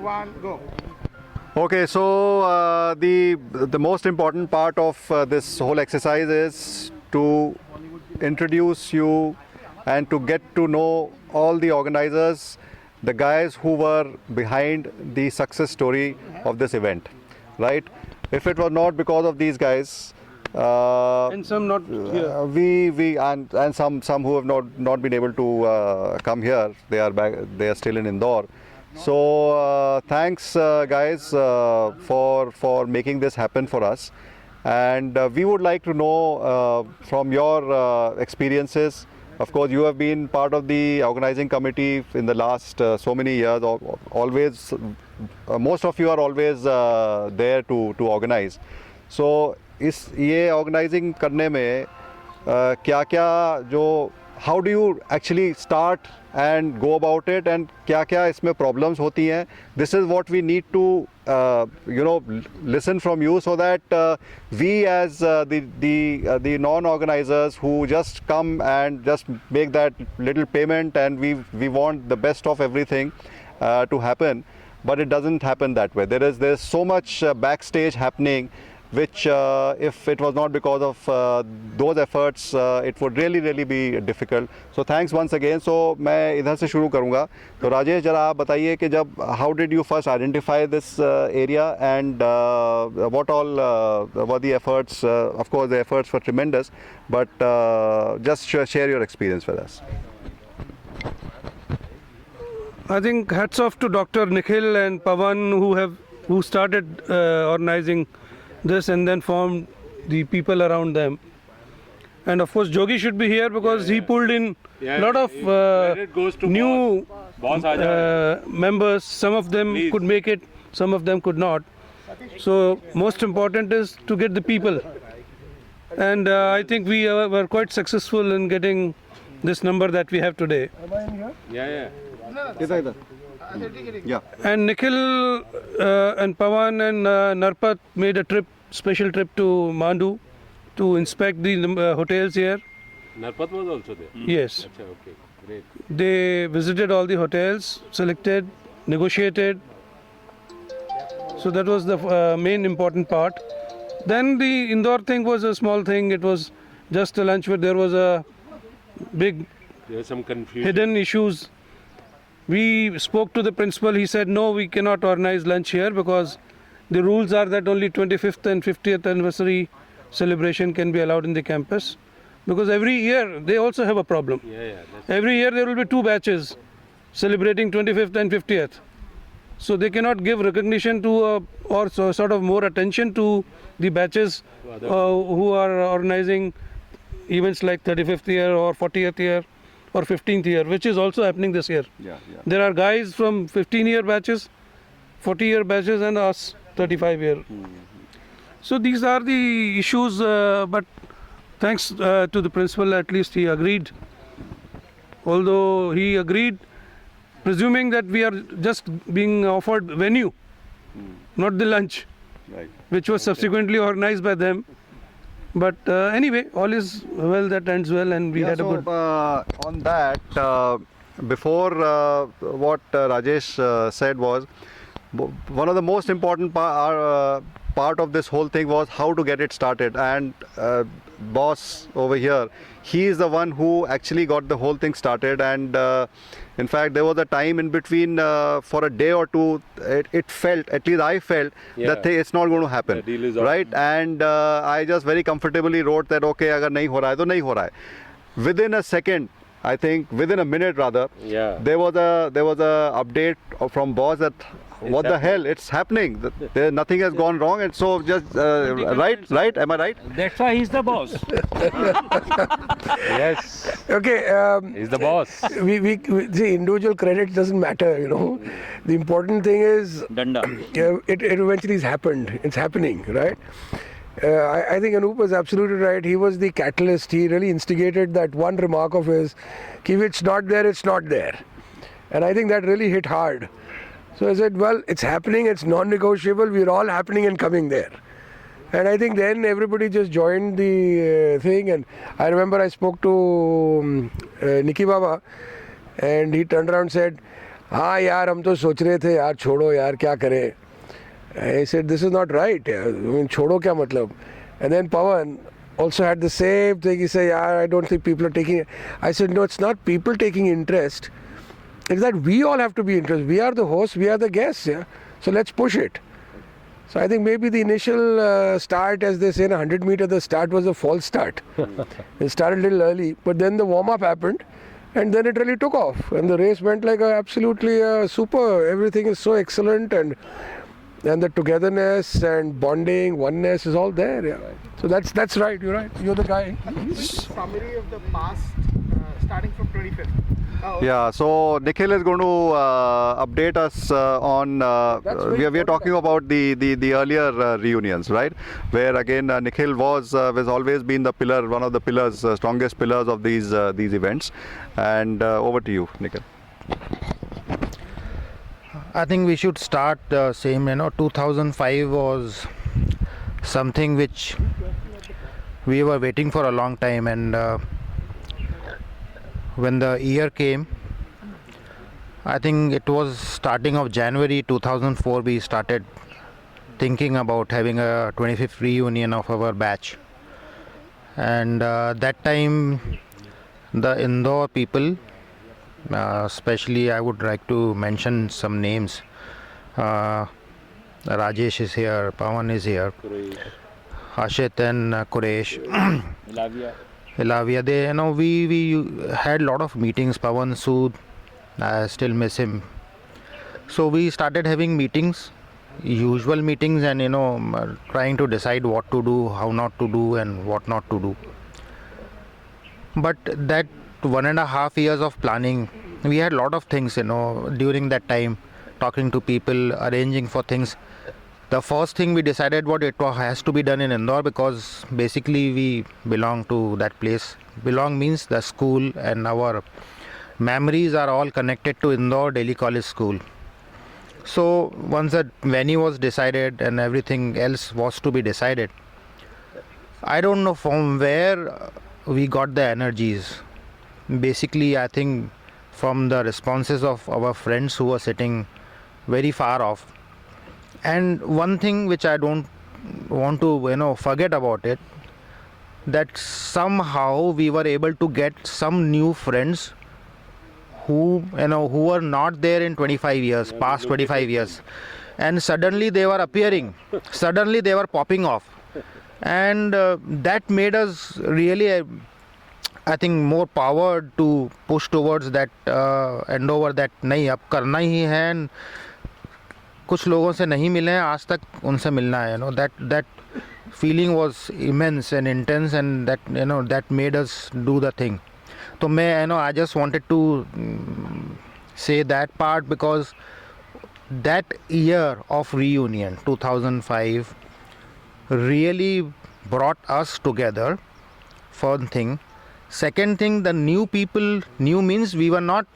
one, go. Okay, so the most important part of this whole exercise is to introduce you and to get to know all the organizers, the guys who were behind the success story of this event, right? If it was not because of these guys, And some not here. we and some who have not been able to come here, they are back, they are still in Indore. So thanks guys for making this happen for us, and we would like to know from your experiences. Of course, you have been part of the organizing committee in the last so many years. Always, most of you are always there to organize. So इस ये organising करने में क्या क्या जो how do you actually start and go about it and क्या क्या इसमें प्रॉब्लम्स होती हैं this is what we need to you know listen from you so that we as the non-organizers who just come and just make that little payment and we want the best of everything to happen, but it doesn't happen that way. There's so much backstage happening which if it was not because of those efforts it would really be difficult. So thanks once again. So मैं इधर से शुरू करूँगा. तो राजेश जरा आप बताइए कि जब how did you first identify this area and what all were the efforts? Of course the efforts were tremendous, but just share your experience with us. I think hats off to Dr. Nikhil and Pawan who started organizing this and then formed the people around them. And of course Jogi should be here because he pulled in a lot of new members. Some of them could make it, some of them could not. So most important is to get the people. And I think we were quite successful in getting this number that we have today. Yeah. And Nikhil and Pawan and Narpat made a special trip to Mandu to inspect the hotels here. Narpat was also there? Yes. Achha, okay, great. They visited all the hotels, selected, negotiated. So that was the main important part. Then the Indore thing was a small thing. It was just a lunch where there was a big There was some confusion. hidden issues. We spoke to the principal. He said, no, we cannot organize lunch here because the rules are that only 25th and 50th anniversary celebration can be allowed in the campus. Because every year they also have a problem. Every year there will be two batches celebrating 25th and 50th. So they cannot give recognition to or sort of more attention to the batches who are organizing events like 35th year or 40th year or 15th year, which is also happening this year. There are guys from 15-year batches, 40-year batches and us 35-year. So these are the issues, but thanks to the principal, at least he agreed. Although he agreed, presuming that we are just being offered venue, not the lunch, which was subsequently organized by them. But anyway, all is well that ends well, and we had a good. On that, before what Rajesh said was, one of the most important part of this whole thing was how to get it started. And boss over here, he is the one who actually got the whole thing started. And in fact, there was a time in between for a day or two, it felt, at least I felt, that it's not going to happen. The deal is right? And I just very comfortably wrote that, okay, agar nahi ho raha hai, to nahi ho raha hai. Within a second, I think within a minute rather, there was a update from boss that what the hell, it's happening. Nothing has gone wrong, and so just right? Am I right? That's why he's the boss. Yes. Okay. He's the boss. We see, individual credit doesn't matter, you know. The important thing is Danda. it eventually has happened. It's happening, right? I think Anup was absolutely right. He was the catalyst. He really instigated that one remark of his, if it's not there, it's not there. And I think that really hit hard. So I said, well, it's happening, it's non-negotiable, we're all happening and coming there. And I think then everybody just joined the thing. And I remember I spoke to Nikki Baba, and he turned around and said, हाँ यार हम तो सोच रहे थे यार छोड़ो यार क्या करें. I said this is not right. I mean, छोड़ो क्या मतलब? And then Pawan also had the same thing. He said, yeah, I don't think people are taking it. I said, no, it's not people taking interest. It's that we all have to be interested. We are the hosts, we are the guests. Yeah. So let's push it. So I think maybe the initial start, as they say in 100 meter, the start was a false start. It started a little early, but then the warm-up happened. And then it really took off. And the race went like absolutely super. Everything is so excellent. And the togetherness and bonding, oneness is all there. Yeah. So that's right. You're right. You're the guy. Summary of the past, starting from 25th. Yeah, so Nikhil is going to update us on. We are talking about the earlier reunions, right? Where again Nikhil has always been the pillar, one of the pillars, strongest pillars of these events. And over to you, Nikhil. I think we should start same. 2005 was something which we were waiting for a long time, and when the year came, I think it was starting of January 2004, we started thinking about having a 25th reunion of our batch. And that time the Indore people, especially I would like to mention some names. Rajesh is here, Pawan is here, Ashit and Quresh, Elavia. They, we had a lot of meetings. Pawan, Sood, I still miss him. So we started having meetings, usual meetings, and trying to decide what to do, how not to do, and what not to do. But that 1.5 years of planning, we had a lot of things, during that time, talking to people, arranging for things. The first thing we decided has to be done in Indore, because basically we belong to that place. Belong means the school, and our memories are all connected to Indore Delhi College School. So once the venue was decided and everything else was to be decided, I don't know from where we got the energies. Basically, I think from the responses of our friends who were sitting very far off. And one thing which I don't want to forget about it, that somehow we were able to get some new friends who were not there in 25 years, past 25 years, and suddenly they were appearing, suddenly they were popping off, and that made us really, I think, more power to push towards that endeavor that नहीं अब करना ही है, and कुछ लोगों से नहीं मिले हैं आज तक, उनसे मिलना है. That feeling was immense and intense, and that made us do the thing. So I just wanted to say that part, because that year of reunion 2005 really brought us together. First thing. Second thing, the new people, new means we were not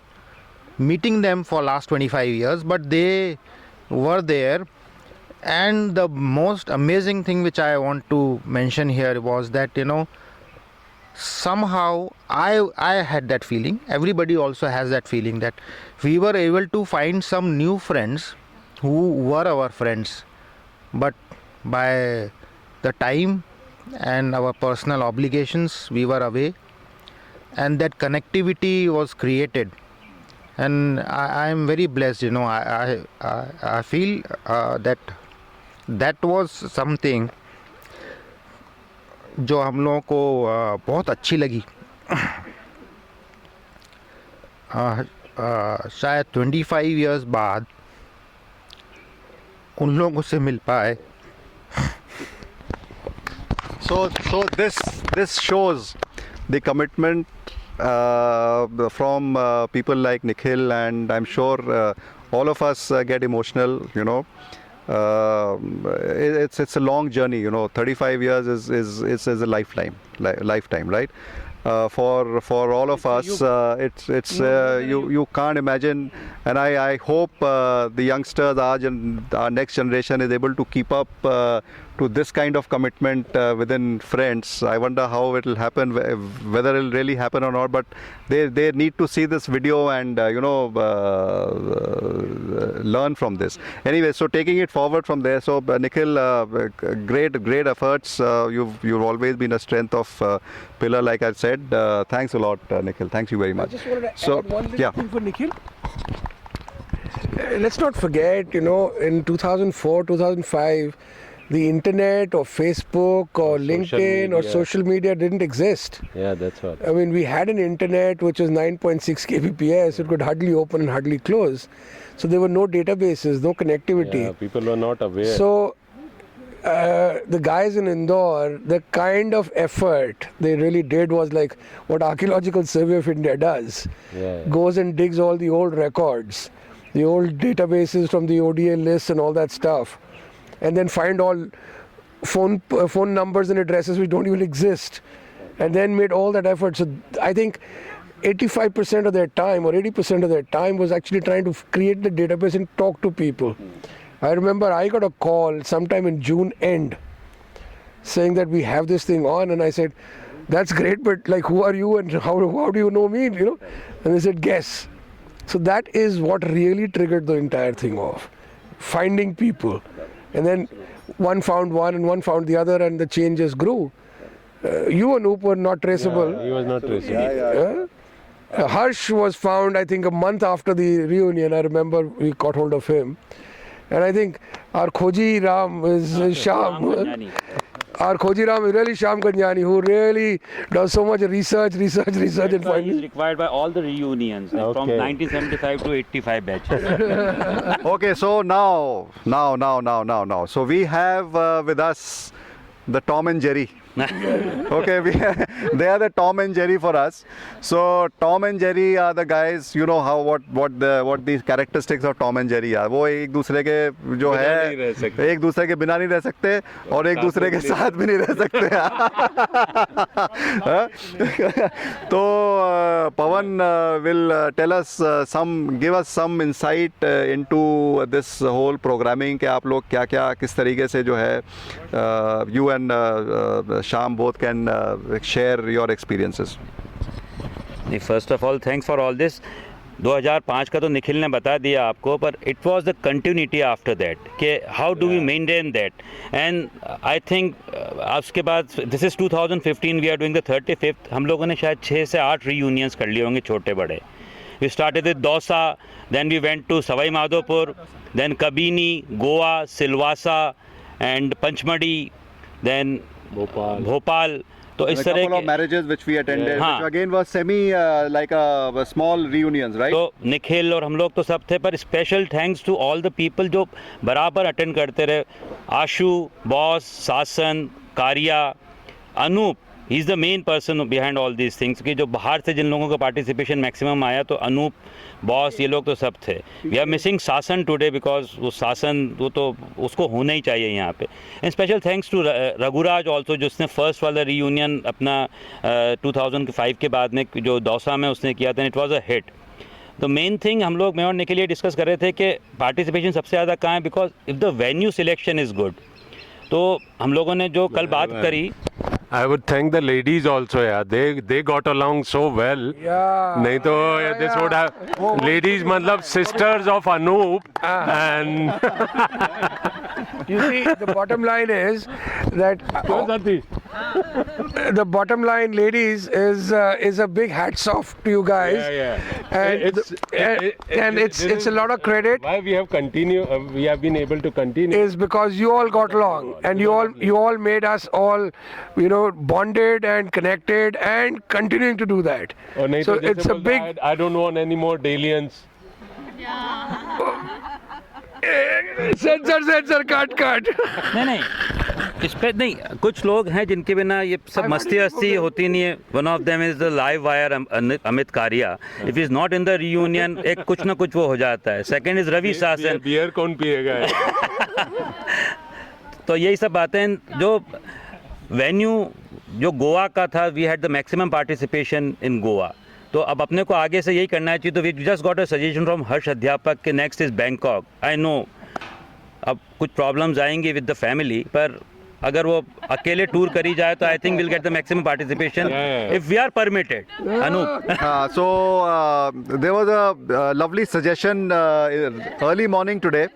meeting them for last 25 years, but they were there. And the most amazing thing which I want to mention here was that somehow I had that feeling, everybody also has that feeling, that we were able to find some new friends who were our friends, but by the time and our personal obligations we were away, and that connectivity was created. And I am very blessed, I feel that was something जो हम लोगों को बहुत अच्छी लगी. शायद 25 years बाद उन लोगों से मिल पाए. So this shows the commitment from people like Nikhil, and I'm sure all of us get emotional. It's a long journey. 35 years is a lifetime, right? for all of us. It's you can't imagine, and I hope the youngsters, our next generation, is able to keep up to this kind of commitment within friends. I wonder how it will happen, whether it will really happen or not. But they need to see this video and learn from this. Anyway, so taking it forward from there. So Nikhil, great efforts. You've always been a strength of pillar, like I said. Thanks a lot, Nikhil. Thank you very much. I just wanted to So, add one little yeah. thing for Nikhil. Let's not forget, in 2004, 2005, the internet or Facebook or LinkedIn or media. social media didn't exist. Yeah, that's what. I mean, we had an internet which was 9.6 kbps. It could hardly open and hardly close. So there were no databases, no connectivity. Yeah, people were not aware. So the guys in Indore, the kind of effort they really did was like what Archaeological Survey of India does. Yeah. Goes and digs all the old records, the old databases from the ODA lists and all that stuff, and then find all phone numbers and addresses which don't even exist, and then made all that effort. So I think 85% of their time or 80% of their time was actually trying to create the database and talk to people. I remember I got a call sometime in June end saying that we have this thing on, and I said, that's great, but like, who are you and how do you know me, And they said, guess. So that is what really triggered the entire thing off. Finding people. And then one found one and one found the other, and the chain just grew. You and Oop were not traceable. He was not traceable. Harsh was found, I think, a month after the reunion. I remember we caught hold of him. And I think our Khoji Ram is Shyam. Our Khoji Ram is really Shyam Kanjani, who really does so much research and That's why finding. he's required by all the reunions like from Okay. 1975 to 85 batches. Okay, so now. So we have with us the Tom and Jerry. Okay, they are the Tom and Jerry for us. So Tom and Jerry are the guys. You know how what the characteristics of Tom and Jerry are. वो एक दूसरे के जो नहीं रह है सकते। एक दूसरे के बिना नहीं रह सकते और एक दूसरे के साथ भी नहीं रह सकते. तो Pawan will tell us give us some insight into this whole programming कि आप लोग क्या किस तरीके से जो है you and Shyam both can share your experiences. First of all, thanks for all this. 2005 का तो निखिल ने बता दिया आपको, पर it was the continuity after that कि how do we maintain that, and I think उसके बाद this is 2015, we are doing the 35th. हम लोगों ने शायद 6 से 8 reunions कर लिए होंगे छोटे बड़े. We started with Dausa, then we went to Savai Madhopur, then Kabini, Goa, Silvassa and Panchmadi, then Bhopal. तो इस A तरह couple of के marriages which we attended, हाँ. which again was semi like a small reunions, right? तो निखिल और हम लोग तो सब थे, पर special thanks to all the people जो बराबर अटेंड करते रहे. Ashu, boss, Sasan, Kariya, Anoop, he is the main person behind all these things कि जो बाहर से जिन लोगों का पार्टिसिपेशन मैक्सिमम आया, तो अनूप, बॉस, ये लोग तो सब थे. वी आर मिसिंग सासन टुडे बिकॉज वो सासन वो तो उसको होना ही चाहिए यहाँ पे. And special thanks to Raghuraj also, जिसने फर्स्ट वाला रीयूनियन अपना 2005 के बाद में जो दौसा में उसने किया था, it was a hit. The main thing हम लोग मैं और निखिल ये डिस्कस कर रहे थे कि पार्टिसिपेशन सबसे ज़्यादा कहाँ है, because if the venue selection is good. तो हम लोगों ने जो कल बात करी, I would thank the ladies also. Yeah, they got along so well. Yeah. नहीं तो this would have ladies मतलब sisters of Anup and You see, the bottom line is that the bottom line, ladies, is a big hats off to you guys. yeah. And it's a lot of credit Why we have we have been able to continue. is because you all got along and you all made us all, bonded and connected and continuing to do that. और नहीं So तो जैसे it's a बोलता है, big. I don't want any more Dalians. Censor, cut. नहीं इस पे नहीं, कुछ लोग हैं जिनके बिना ये सब मस्ती हस्ती होती नहीं है. One of them is the live wire Amit Kariya. If is not in the reunion एक कुछ ना कुछ वो हो जाता है. सेकंड इज रवि सासन. बियर कौन पिएगा? तो यही सब बातें जो वेन्यू जो गोवा का था, we had the maximum participation in Goa. तो अब अपने को आगे से यही करना चाहिए. तो we just got a suggestion from Harsh Adhyapak कि next is Bangkok. I know अब कुछ प्रॉब्लम्स आएंगे विद द फैमिली, पर अगर वो अकेले टूर करी जाए तो I think will get the maximum participation if we are permitted. Anoop. So there was a lovely suggestion early morning today.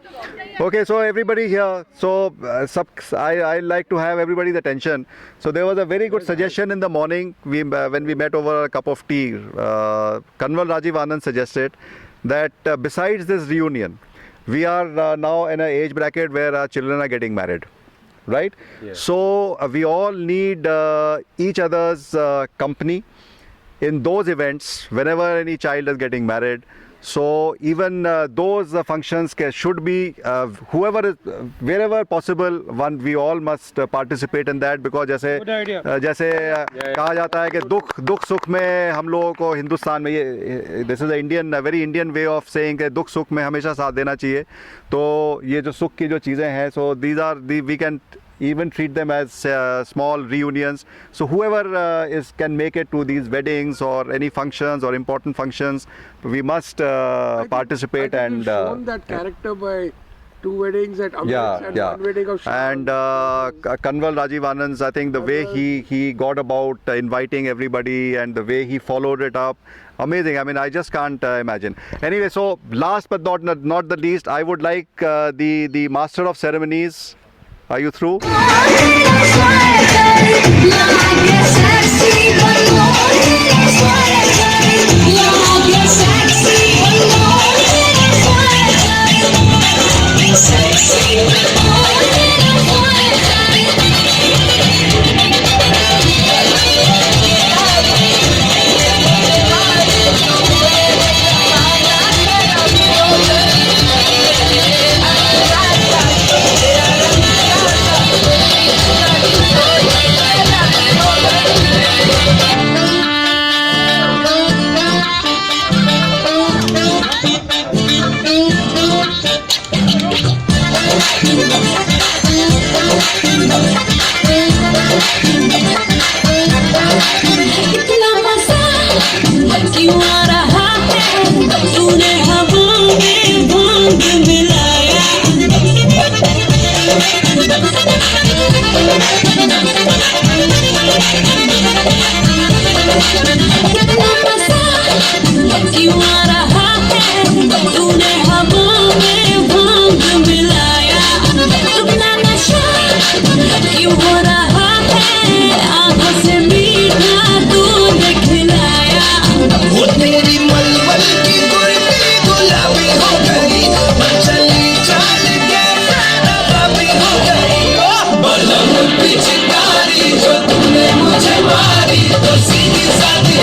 Okay, so everybody here. So I like to have everybody's attention. So there was a very good suggestion in the morning. When we met over a cup of tea, Kanwal Rajiv Anand suggested that besides this reunion, we are now in an age bracket where our children are getting married. Right? So we all need each other's company in those events whenever any child is getting married. So even those functions should be whoever is wherever possible. We all must participate in that because जैसे कहा जाता है कि दुख सुख में हम लोगों को हिंदुस्तान में ये this is a very Indian way of saying कि दुख सुख में हमेशा साथ देना चाहिए. तो ये जो सुख की जो चीज़ें हैं, so these are we can even treat them as small reunions. So whoever can make it to these weddings or any functions or important functions, we must participate. I think and you've shown that character by 2 weddings at Amrit and 1 wedding of Shah. And Kanwal Rajiv Anand's, I think the way he got about inviting everybody and the way he followed it up, amazing. I mean, I just can't imagine. Anyway, so last but not the least, I would like the master of ceremonies. Are you through? क्यों आ रहा है तूने हवा में भांग मिलाया. क्यों आ रहा है तूने हवा में भांग मिलाया. तुमने नशा क्यों हो रहा है आंखों से मीठा दूध खिलाया. वो तेरी मलमल की गुर्दी गुलाबी हो गई, चली चाल के नवाबी हो गई. बलम पिचकारी जो तुमने मुझे मारी तो सीधी सादी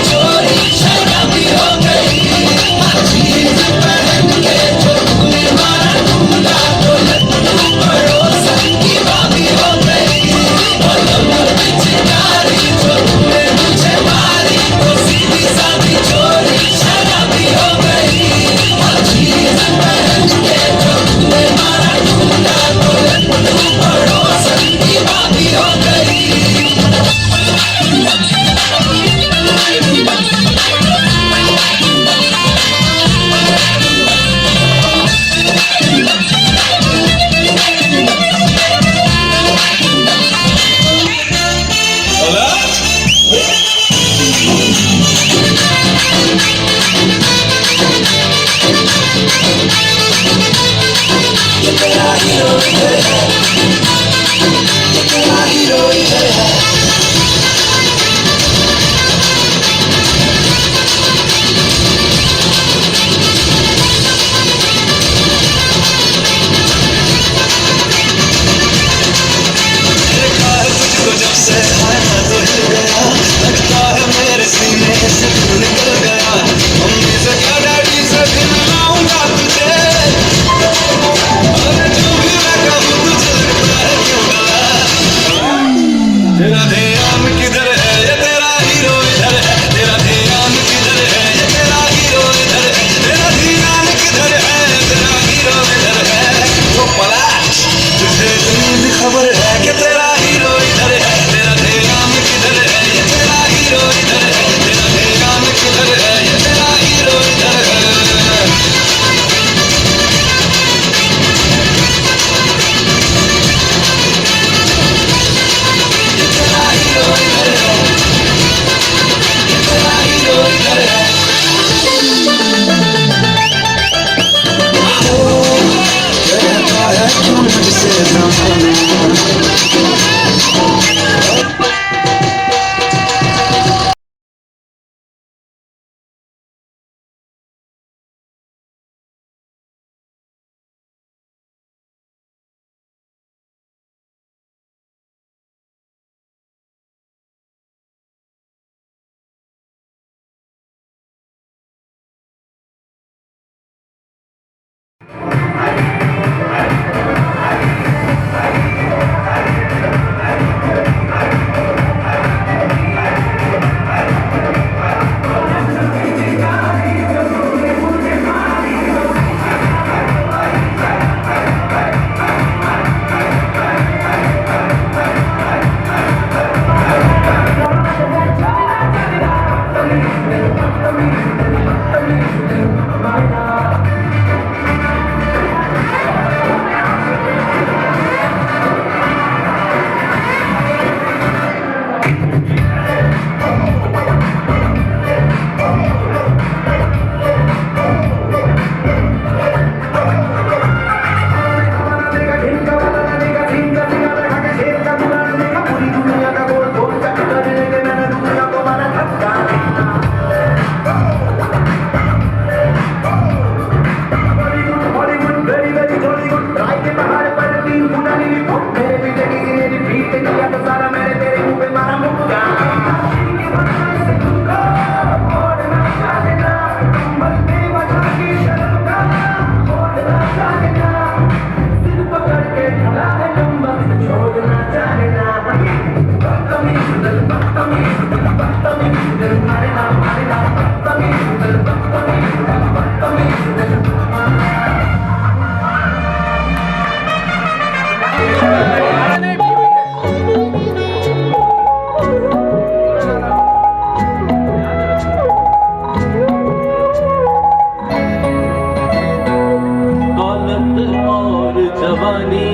दौलत और जवानी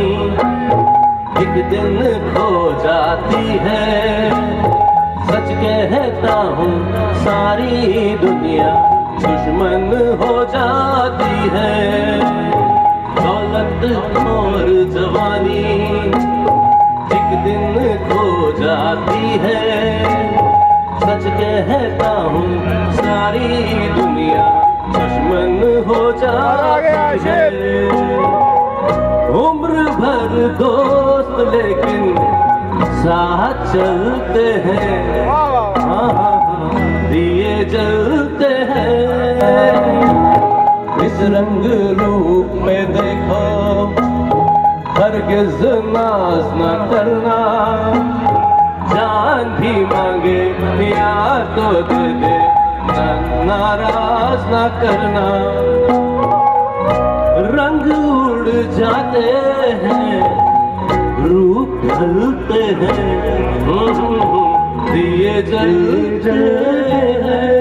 एक दिन खो जाती है, सच कहता हूँ सारी दुनिया दुश्मन हो जाती है। दौलत और जवानी एक दिन खो जाती है, सच कहता हूँ सारी दुनिया दुश्मन हो जाती है। उम्र भर दोस्त लेकिन साथ चलते हैं, दिए जलते हैं। इस रंग रूप में देखो हरगिज़ नाज न करना, जान भी मांगे यार तो दे दे, नाराज न करना। रंग उड़ जाते हैं, रूप ढलते हैं, दिए जलते हैं।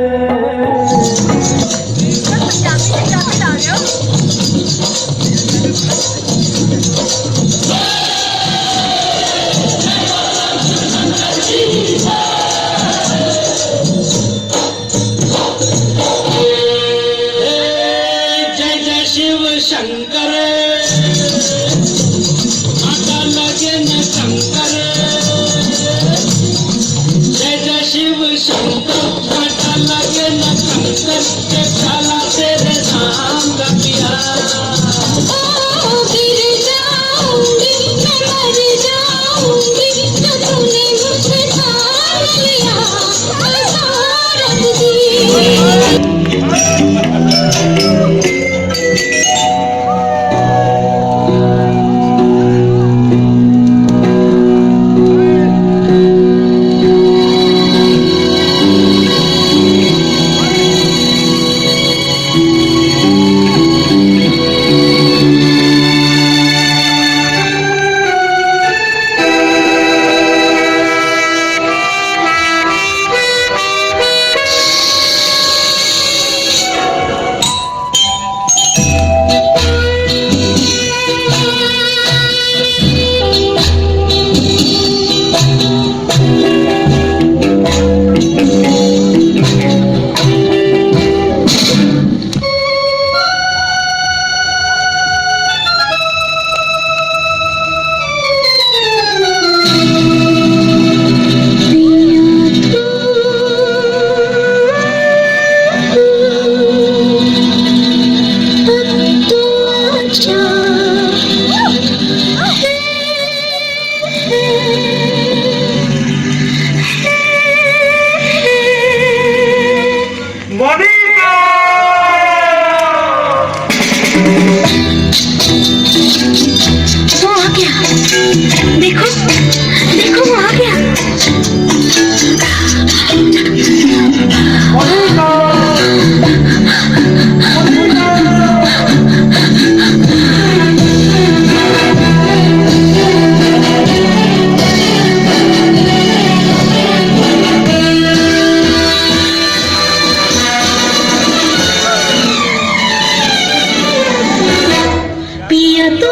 पिया तो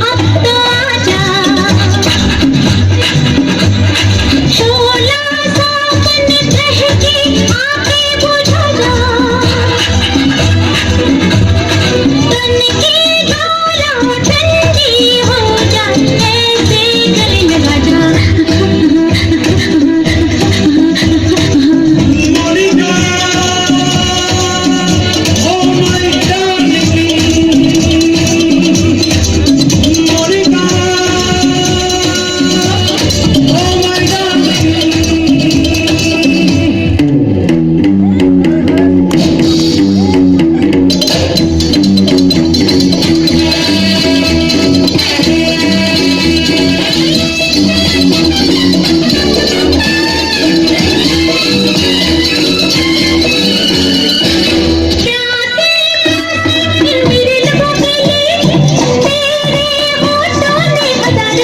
अब तो आजा।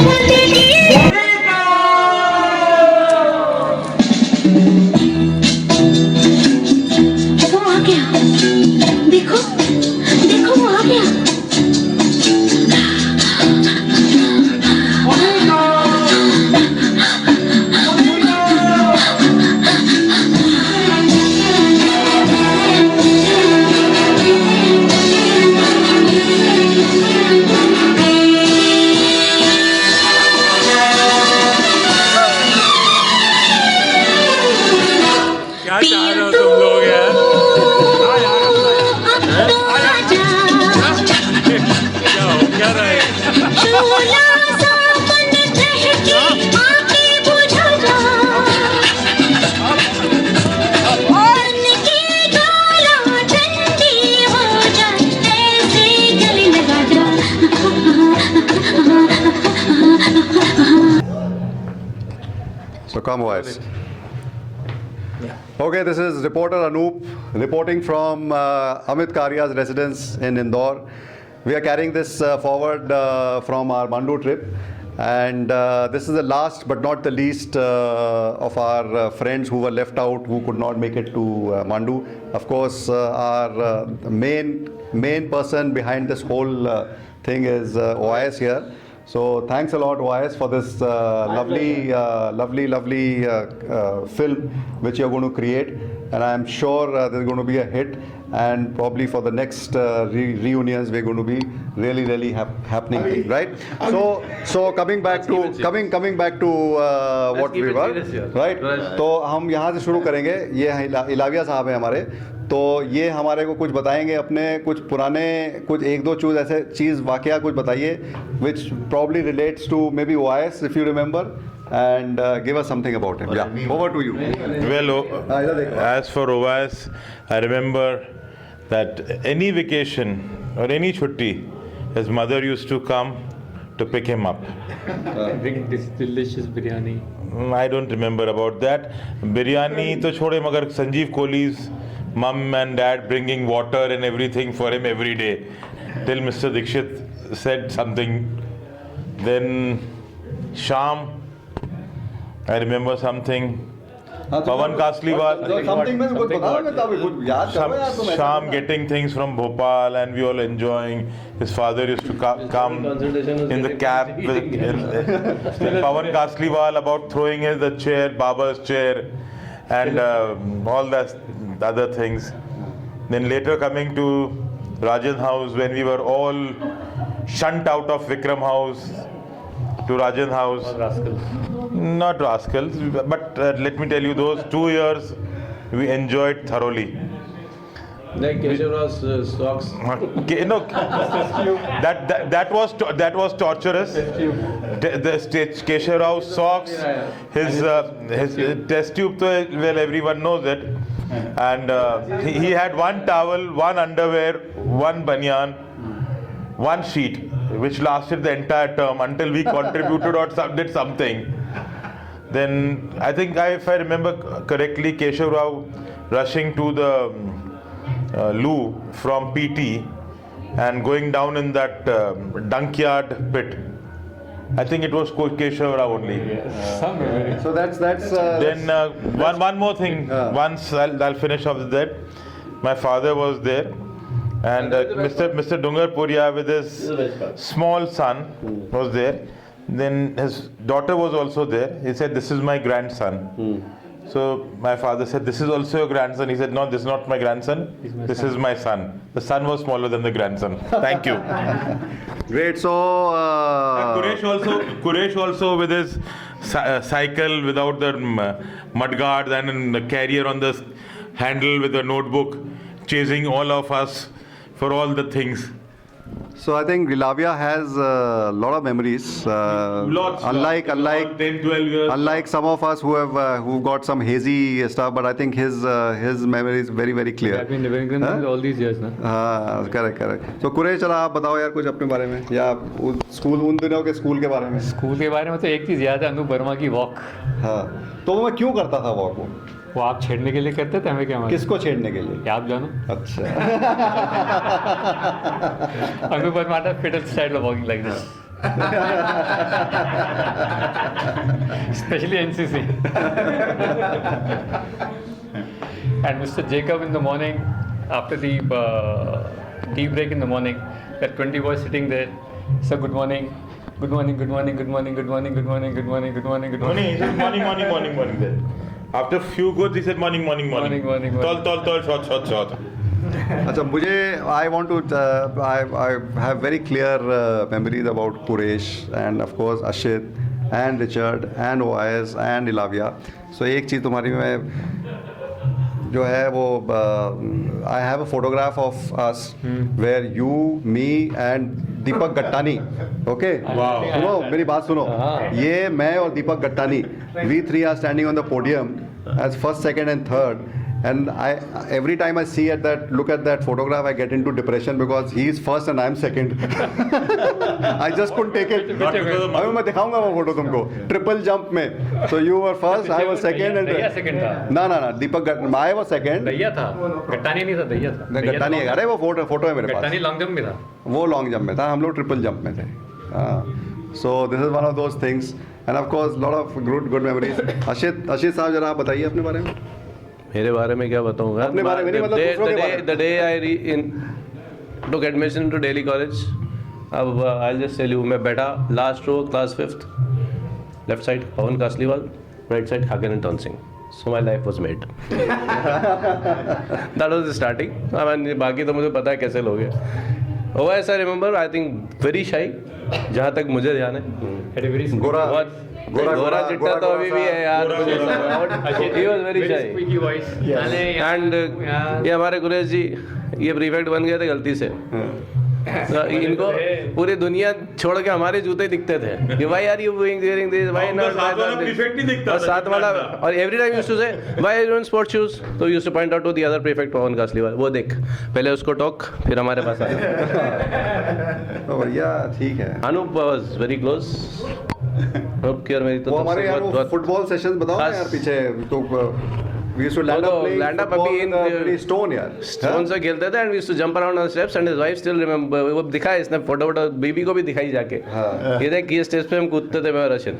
माते की वो आ गया, देखो देखो वो आ गया। क्या चाह रहे हो तुम लोग यार? क्या रहा है? So come, boys. Okay, this is reporter Anoop reporting from Amit Karia's residence in Indore. We are carrying this forward from our Mandu trip, and this is the last but not the least of our friends who were left out, who could not make it to Mandu. Of course, our main person behind this whole thing is OIS here. So thanks a lot, OIS, for this lovely film which you're going to create, and I'm sure there's going to be a hit. And probably for the next reunions, we're going to be really happening thing, right? So coming back to what we were, right? तो हम यहाँ से शुरू करेंगे. ये इलाविया साहब हैं हमारे. तो ये हमारे को कुछ बताएंगे अपने कुछ पुराने कुछ एक दो चीज़ ऐसे चीज़ वाकया कुछ बताइए which probably relates to maybe OIS if you remember, and give us something about him. Yeah, over to you. Well, as for OIS, I remember that any vacation or any chutti, his mother used to come to pick him up. Bring this delicious biryani. I don't remember about that. Biryani to chhode, magar Sanjeev Kohli's mum and dad bringing water and everything for him every day, till Mr. Dikshit said something. Then Sham, I remember something. Pawan Kasliwal, Something means कुछ बताओ मैं तब कुछ याद करो यार तुम. Sham getting things from Bhopal and we all enjoying. His father used to come in the cab with Pawan Kasliwal about throwing the chair, Baba's chair, and all that other things. Then later coming to Rajan House when we were all shunt out of Vikram House to Rajan House. Not rascals, but let me tell you, those 2 years we enjoyed thoroughly. Like Keshavar's socks. No, that was torturous. The Keshavar's socks, his test tube, well, everyone knows it. And he had one towel, one underwear, one banyan, one sheet, which lasted the entire term until we contributed or did something. Then I think, if I remember correctly, Keshav Rao rushing to the loo from PT and going down in that dunkyard pit. I think it was Keshav Rao only. So that's Then one more thing. Once I'll finish off with that. My father was there, and Mr. Dungar Puria with his small son was there. Then his daughter was also there. He said, "This is my grandson." So my father said, "This is also your grandson." He said, "No, this is not my grandson. This is my son." The son was smaller than the grandson. Thank you. Great. So Quresh also with his cycle without the mudguard and the carrier on the handle with a notebook, chasing all of us for all the things. So I think Rilavia has a lot of memories. Unlike 10, 12 years. Unlike some of us who got some hazy stuff, but I think his memory is very clear. I've been living in all these years now. हाँ, correct. So Quraysh, चला आप बताओ यार कुछ अपने बारे में, या उन दिनों के स्कूल के बारे में. स्कूल के बारे में तो एक चीज़ याद है, अनूप वर्मा की वॉक. हाँ, तो मैं क्यों करता था वॉक वो आप छेड़ने के लिए करते थे, हमें क्या मालूम. किसको छेड़ने के लिए? आप जानो. अच्छा. अनूप वर्मा फिटल style of walking like this. Especially NCC. And Mr. Jacob in the morning, after the tea break in the morning, that 20 boys sitting there. So good morning. Good morning, good morning, good morning, good morning, good morning, good morning, good morning, good morning. He said morning then. After few goals, he said morning. Tall, short. अच्छा मुझे I want to I have very clear memories about Quresh and of course Ashit and Richard and OIS and Ilavia. So एक चीज़ तुम्हारी में जो है वो I have a photograph of us where you, me and Deepak Gattani, okay? सुनो मेरी बात सुनो, ये मैं और दीपक Gattani, we three are standing on the podium as first, second and third. And every time I look at that photograph, I get into depression because he is first and I am second. I just couldn't take it. अभी मैं दिखाऊंगा वो photo तुमको. Triple jump में. So you were first, I was second and. दैया second था. ना दीपक I was second. दैया था. गट्टानी नहीं था, दैया था. गट्टानी है. अरे वो फोटो है मेरे पास. गट्टानी लॉन्ग जंप में था. वो लॉन्ग जंप में था. हम लोग ट्रिपल जंप में थे. So this is one of those things. And of course, lot of good memories. आशित साहब जरा आप बताइए अपने बारे में. मेरे बारे में क्या बताऊंगा? अपने बारे में नहीं, मतलब दूसरों के बारे में. The day I took admission into Delhi College, अब I'll just tell you, मैं बैठा last row, class 5th, left side Pawan Kasliwal, right side Hagen and Tonsing. So my life was made. That was the starting. I mean, बाकी तो मुझे पता है कैसे लोग हैं. OIS I remember, I think very shy, जहाँ तक मुझे ध्यान है. गोरा चिट्टा तो अभी भी है यार. He was very shy. And ये हमारे गुरेश जी ये प्रीफेक्ट बन गए थे गलती से. इनको पूरी दुनिया छोड़ के हमारे जूते दिखते थे कि why are you wearing this, why not prefect नहीं दिखता था. साथ वाला और every time used to say why are you in sports shoes, तो used to point out to the other prefect पवन कासलीवाल, वो देख पहले उसको टोक फिर हमारे पास आया. बढ़िया ठीक है. Anoop was very close. Anoop की और मेरी तो वो हमारे यार वो फुटबॉल सेशंस बताओ ना यार पीछे तो we used to land up playing football in stone यार. स्टोन से खेलते थे and we used to jump around on steps and his wife still remember. वो दिखा है इसने फोटो बीबी को भी दिखाई जाके. ये देख ये स्टेज पे हम कूदते थे मैं और रशिद.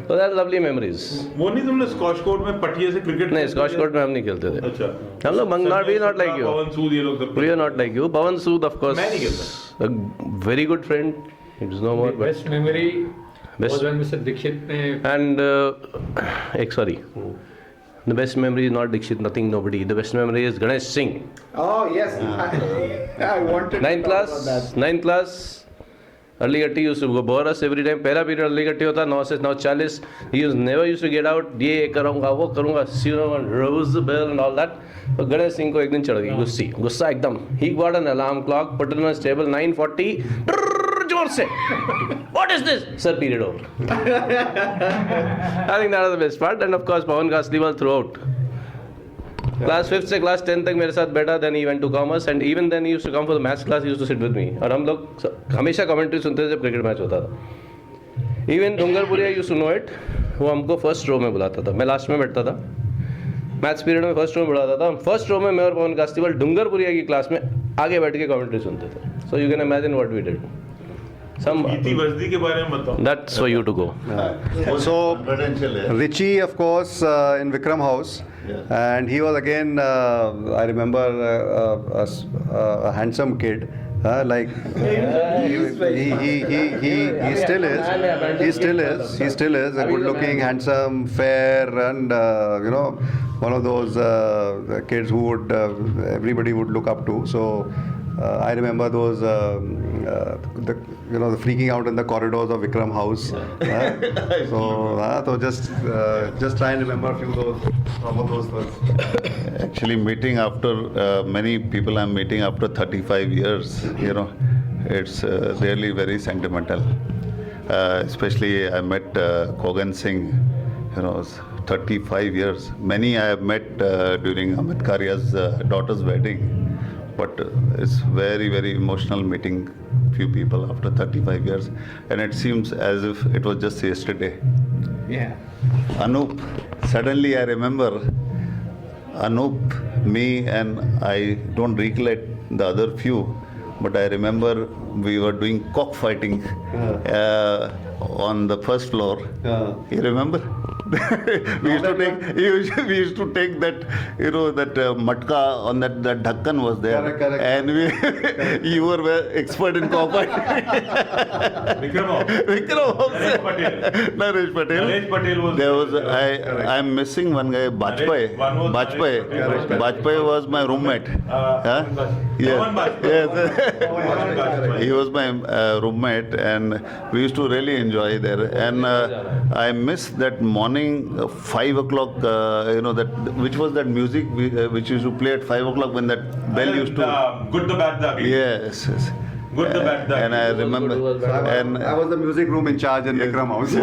So that's lovely memories. वो नहीं तुमने स्कॉच कोर्ट में पटिया से क्रिकेट? नहीं स्कॉच कोर्ट में हम नहीं खेलते थे. अच्छा. हम लोग we are not like you. पवन सूद ये लोग सब. We are not like you. Pawan Sood of course. मैं नहीं खेलता. A very good friend. It's no more. Best memory was when Mr. Dikshit ne. And sorry. The best memory is not Dikshit, nothing, nobody. The best memory is Ganesh Singh. Oh yes, I wanted. 9th class. Early Gatti used to bore us every time. Pehla period early Gatti hota 9 से 9:40. He never used to get out. ये करूँगा वो करूँगा. You know, and rose the bell and all that. तो गणेश सिंह को एक दिन चढ़ गई गुस्सा एकदम. He got an alarm clock, put it on his table 9:40. जोर से. What is this? Sir, period over. I think that was the best part. And of course, Pawan Kasliwal throughout. Class 5th से class 10th तक मेरे साथ बैठा. Then he went to commerce and even then he used to come for the maths class. He used to sit with me. और हम लोग हमेशा commentary सुनते थे जब क्रिकेट मैच होता था. Even डूंगरपुरिया used to know it. वो हमको फर्स्ट रो में बुलाता था. मैं लास्ट में बैठता था. मैथ्स पीरियड में फर्स्ट रो में बुलाता था. फर्स्ट रो में मैं और पवन कास्तीवाल डूंगरपुरिया की क्लास में आगे बैठ के कमेंट्री सुनते थे. So you can imagine what we did. के बारे में बताओ. That's for you to go. So Richie, of course, in Vikram House, and he was again, I remember, a handsome kid. Like he still is a good-looking, handsome, fair, and one of those kids who would everybody would look up to. So I remember those the freaking out in the corridors of Vikram House. So just try and remember some of those words. Actually, meeting after many people I'm meeting after 35 years, it's really very sentimental. Especially I met Kogan Singh, 35 years. Many I have met during Amit Karia's daughter's wedding. But it's very, very emotional meeting few people after 35 years. And it seems as if it was just yesterday. Yeah. Anup, suddenly I remember Anup, me, and I don't recollect the other few. but I remember we were doing cockfighting on the first floor. You remember? we used to take that, you know, that matka on that dhakkan was there. Correct. And you were expert in cockfighting. Vikram Naresh Patel. Naresh Patel was There was Correct. I'm missing one guy, Bajpayee. One was Naresh Patel. Bajpayee was my roommate. Huh? Pawan Bajpayee. Yes. He was my roommate, and we used to really enjoy there. And I miss that morning 5 o'clock. You know that which was that music which used to play at 5 o'clock when that bell used to. Good, the bad, the ugly. Yes. Good, the bad, the And I ugly. remember, and I was the music room in charge in Vikram House.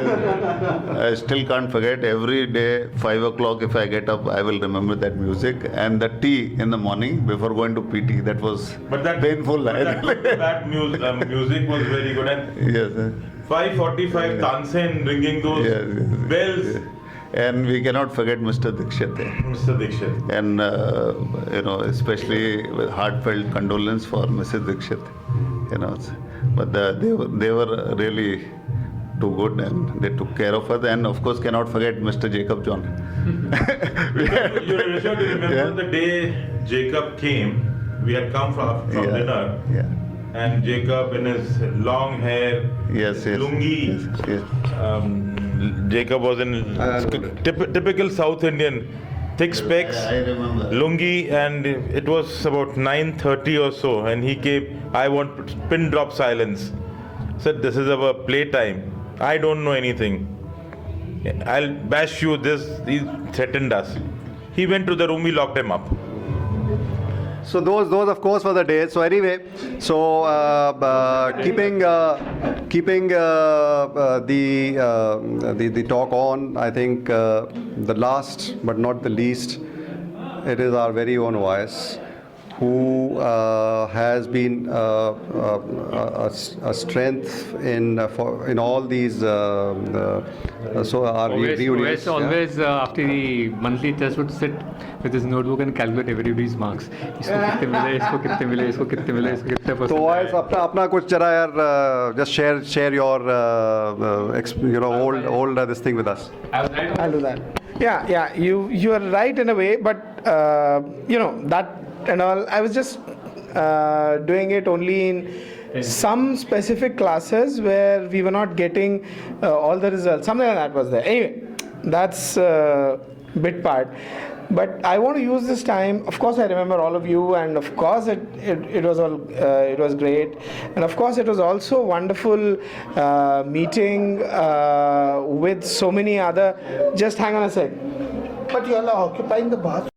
I still can't forget. Every day, 5 o'clock, if I get up, I will remember that music and the tea in the morning before going to PT. That was painful. But that music was very good. And Yes. 5:45 Tansen ringing those bells. And we cannot forget Mr. Dikshit. Mr. Dikshit. And, you know, especially with heartfelt condolence for Mrs. Dikshit. You know, but they were really too good, and they took care of us. And of course, cannot forget Mr. Jacob John. You should remember the day Jacob came. We had come from dinner. Yeah. And Jacob in his long hair, lungi. Jacob was in typical South Indian, thick specs, lungi, and it was about 9:30 or so, and he came. I want pin drop silence. Said, this is our playtime. I don't know anything. I'll bash you. He threatened us. He went to the room. We locked him up. So those of course were the days. So anyway, keeping the talk on, I think the last but not the least, it is our very own Vyas, who has been a strength in all these reunions. Always after the monthly test would sit with his notebook and calculate everybody's marks. इसको कितने मिले, इसको कितने मिले, इसको कितने मिले, इसको कितने percent. So Vyas, अपना कुछ जरा यार, just share your old this thing with us. I'll do that. Yeah, you are right in a way, but that and all, I was just doing it only in some specific classes where we were not getting all the results. Something like that was there. Anyway, that's bit part. But I want to use this time. Of course, I remember all of you, and of course, it was all it was great, and of course, it was also wonderful meeting with so many other. Just hang on a sec. But you all are occupying the bathroom.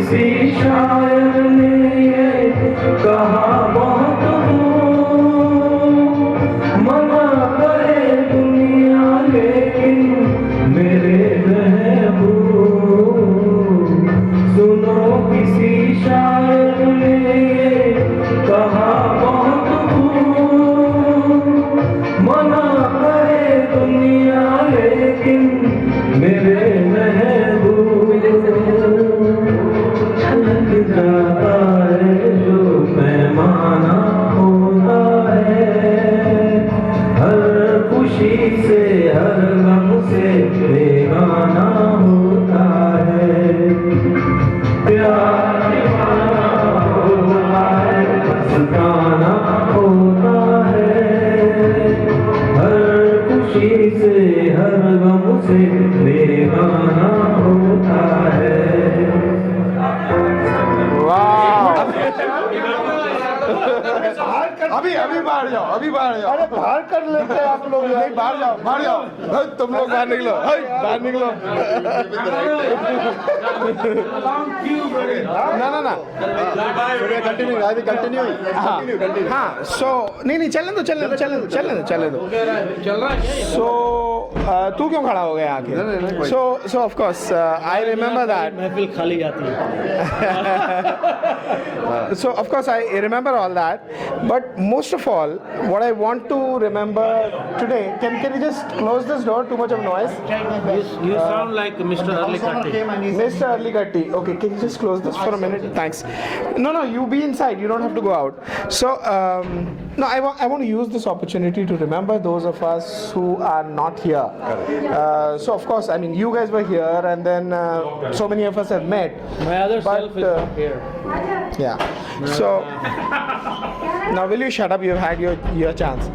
किसी शायर ने ये कहा बहुत मना करे दुनिया लेकिन मेरे महबूब सुनो किसी शायर ने ये कहा बहुत मना करे दुनिया लेकिन मेरे महबूब छलक जाता है जो पैमाना होता है हर खुशी से हर गम से बेगाना होता है प्यार दीवाना होता है मस्ताना होता है हर खुशी से हर गम से बेगाना होता है अभी बाहर जाओ अरे बाहर कर लेते हैं आप लोग नहीं बाहर जाओ तुम लोग बाहर निकलो बाहर निकलो ना कंटिन्यू हाँ सो नहीं चलने दो सो तू क्यों खड़ा हो गया आके सो of course I remember that महफिल खाली जाती है so of course I remember all that, but most of all what I want to remember today, can you just close this door, too much of noise. You sound like Mr. Arlikatti. Mr. Arlikatti, okay, can you just close this for a minute, thanks. No, you be inside, you don't have to go out. So no, I want to use this opportunity to remember those of us who are not here. So of course, I mean, you guys were here and then so many of us have met. My other self is not here. Yeah. So now will you shut up? You've had your chance.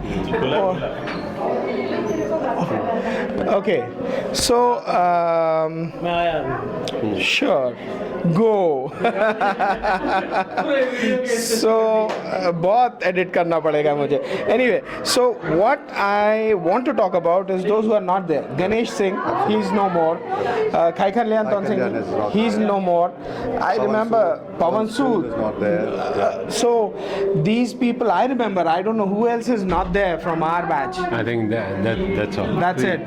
Okay. So sure. Go. So बहुत edit करना पड़ेगा मुझे. Anyway, so what I want to talk about is those who are not there. Ganesh Singh, he's no more. Kaikhan Leanton Singh, he's no more. I remember Pawan Sood is not there. So these people I remember. I don't know who else is not there from our batch. I think that's all. That's it.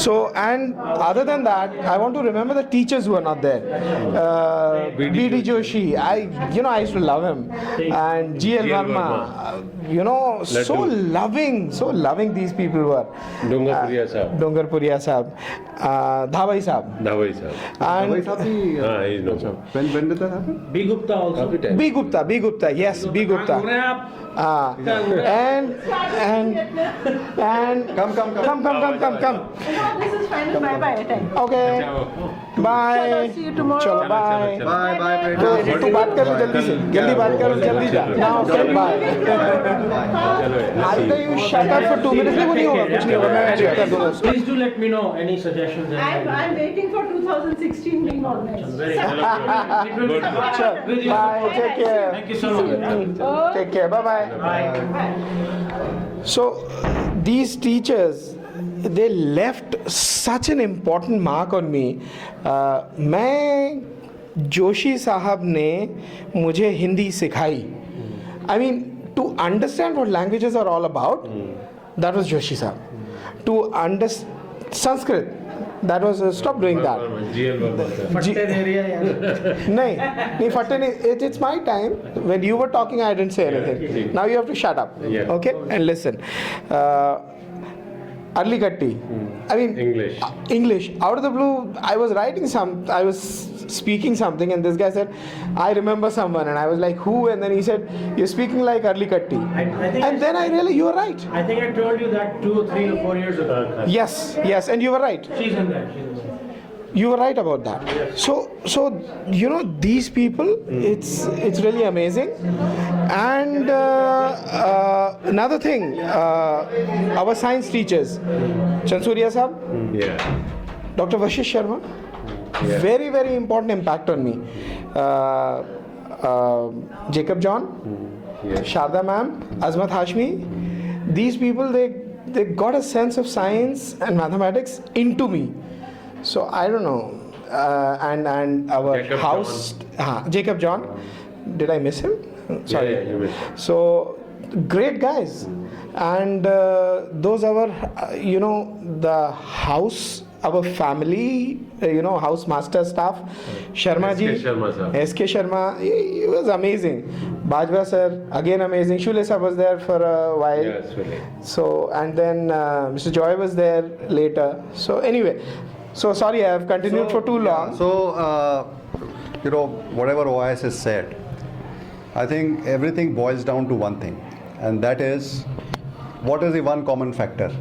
So and other than that, I want to remember the teachers who are not there. B.D. Joshi, I used to love him, and G.L. Verma, so loving these people were. Dongarpuria Sahab, Dhawai Sahab. And He's no more. When did that happen? B. Gupta also. B. Gupta, yes, B. Gupta. And come. This is fine. Bye. Okay. Bye. See you tomorrow. चलो bye. तू बात कर जल्दी से. जल्दी बात कर जल्दी जा. Now okay, bye. Either you shut up for 2 minutes. नहीं होगा कुछ नहीं होगा. मैं check कर दूँगा. Please do let me know any suggestions. I'm waiting for 2016 being organized. Very good. Bye. Take care. Thank you so much. Take care. Bye. So these teachers, they left such an important mark on me. मैं जोशी साहब ने मुझे हिंदी सिखाई. I mean, to understand what languages are all about, that was Joshi sahab. To understand Sanskrit, that was stop doing that. नहीं फट्टे नहीं. It's my time. When you were talking, I didn't say anything. Now you have to shut up. Okay, and listen. Arlikatti. I mean, English. Out of the blue, I was speaking something, and this guy said, I remember someone, and I was like, who? And then he said, you're speaking like Arlikatti. And then I realized, you were right. I think I told you that 2 or 3 or 4 years ago. Yes, and you were right. She's in there. You were right about that. So these people, it's really amazing. And another thing, our science teachers, Chansuria Sahab, Dr. Vashish Sharma, very, very important impact on me. Jacob John, Sharda ma'am, Azmat Hashmi, these people, they got a sense of science and mathematics into me. So I don't know, and our Jacob house, Jacob John. Did I miss him? Sorry. Yeah, you missed him. So great guys, and those our the house, our family, house master staff, Sharma ji, SK Sharma sir. SK Sharma, he was amazing. Bajwa sir, again amazing. Shule sir was there for a while. Yes, really. So, and then Mr. Joy was there later. So anyway, so sorry I have continued for too long. So, whatever OIS has said, I think everything boils down to one thing, and that is, what is the one common factor?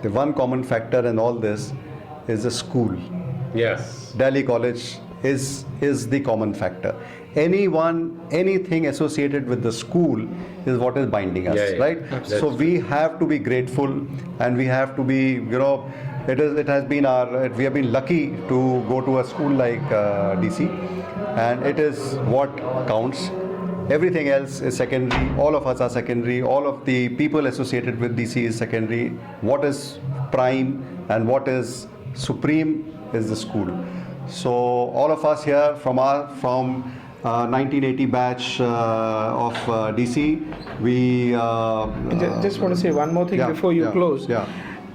The one common factor in all this is the school. Yes. Delhi College is the common factor. Anything associated with the school is what is binding us, Yeah, yeah. right? That's So we have to be grateful, and we have to be, it has been we have been lucky to go to a school like DC, and it is what counts. Everything else is secondary. All of us are secondary. All of the people associated with DC is secondary. What is prime and what is supreme is the school. So all of us here from 1980 batch of DC, we Just want to say one more thing yeah, before you yeah, close. Yeah.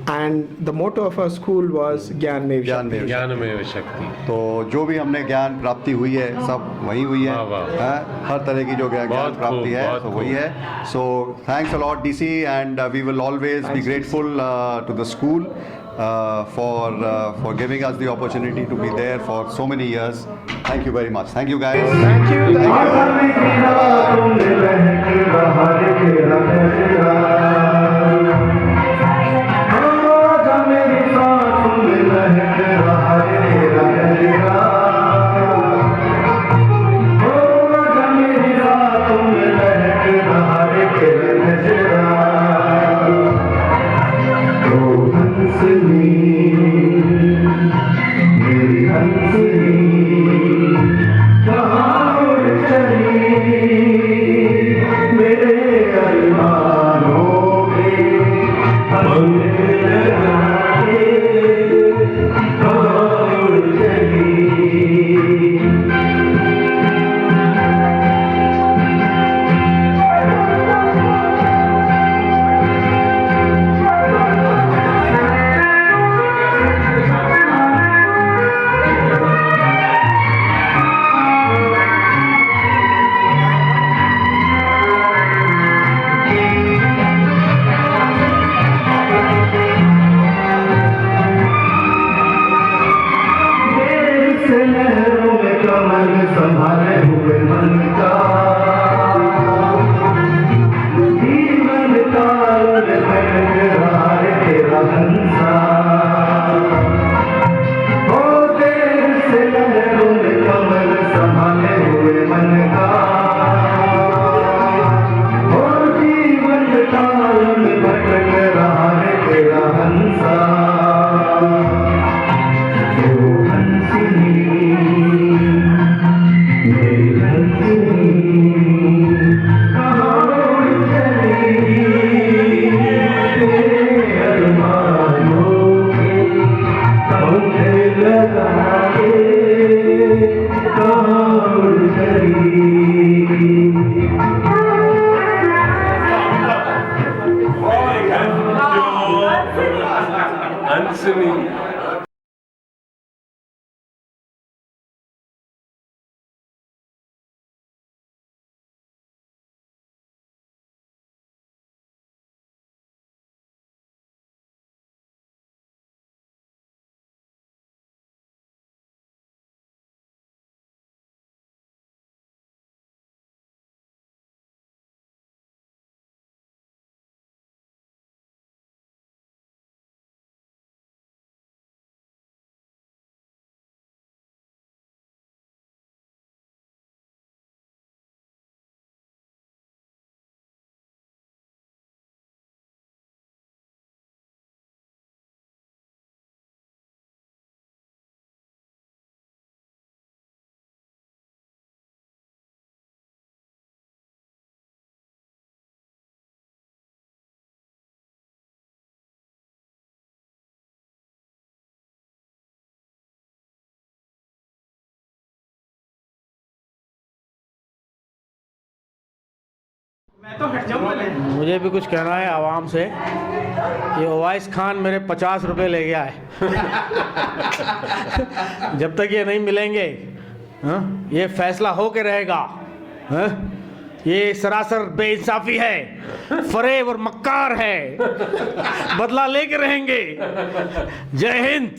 And the motto of our school was Gyan Mein Gyan Shakti. Mein ज्ञानमेव शक्ति. तो जो भी हमने ज्ञान प्राप्ति हुई है सब वही हुई है, वाह, वाह। हाँ, हर तरह की जो ज्ञान बहुत प्राप्ति खूब, है बहुत तो वही है. So thanks a lot DC, and we will always be grateful to the school for giving us the opportunity to be there for so many years. Thank you very much. Thank you guys. Thank you. Thank you. मुझे भी कुछ कहना है आवाम से। ये Owais Khan मेरे 50 रुपए ले गया है। जब तक ये नहीं मिलेंगे, हाँ, ये फैसला होके रहेगा। हाँ? ये सरासर बेइंसाफी है, फरेब और मक्कार है। बदला लेके रहेंगे। जय हिंद।